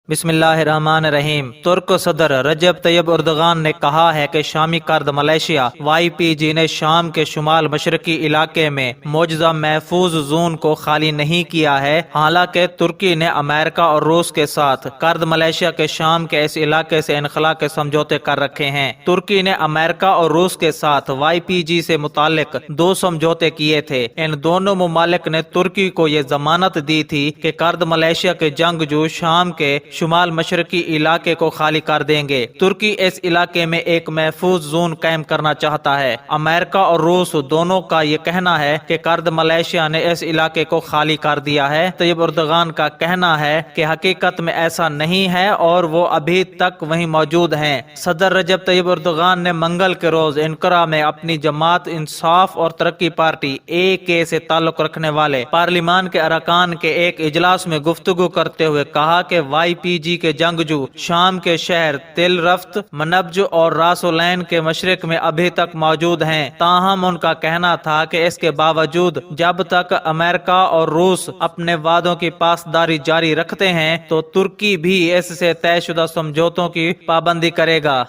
بسم اللہ الرحمن الرحیم۔ ترک صدر رجب طیب اردغان نے کہا ہے کہ شامی کرد ملیشیا وائی پی جی نے شام کے شمال مشرقی علاقے میں موجودہ محفوظ زون کو خالی نہیں کیا ہے، حالانکہ ترکی نے امریکہ اور روس کے ساتھ کرد ملیشیا کے شام کے اس علاقے سے انخلا کے سمجھوتے کر رکھے ہیں۔ ترکی نے امریکہ اور روس کے ساتھ وائی پی جی سے متعلق 2 سمجھوتے کیے تھے۔ ان دونوں ممالک نے ترکی کو یہ ضمانت دی تھی کہ کرد ملیشیا کے جنگجو شام کے شمال مشرقی علاقے کو خالی کر دیں گے۔ ترکی اس علاقے میں ایک محفوظ زون قائم کرنا چاہتا ہے۔ امریکہ اور روس دونوں کا یہ کہنا ہے کہ کرد ملیشیا نے اس علاقے کو خالی کر دیا ہے۔ طیب اردغان کا کہنا ہے کہ حقیقت میں ایسا نہیں ہے اور وہ ابھی تک وہیں موجود ہیں۔ صدر رجب طیب اردغان نے منگل کے روز انقرہ میں اپنی جماعت انصاف اور ترقی پارٹی AK سے تعلق رکھنے والے پارلیمان کے ارکان کے ایک اجلاس میں گفتگو کرتے ہوئے کہا کہ وائی پی جی کے جنگجو شام کے شہر تل رفت، منبج اور راسولین کے مشرق میں ابھی تک موجود ہیں۔ تاہم ان کا کہنا تھا کہ اس کے باوجود جب تک امریکہ اور روس اپنے وعدوں کی پاسداری جاری رکھتے ہیں تو ترکی بھی اس سے طے شدہ سمجھوتوں کی پابندی کرے گا۔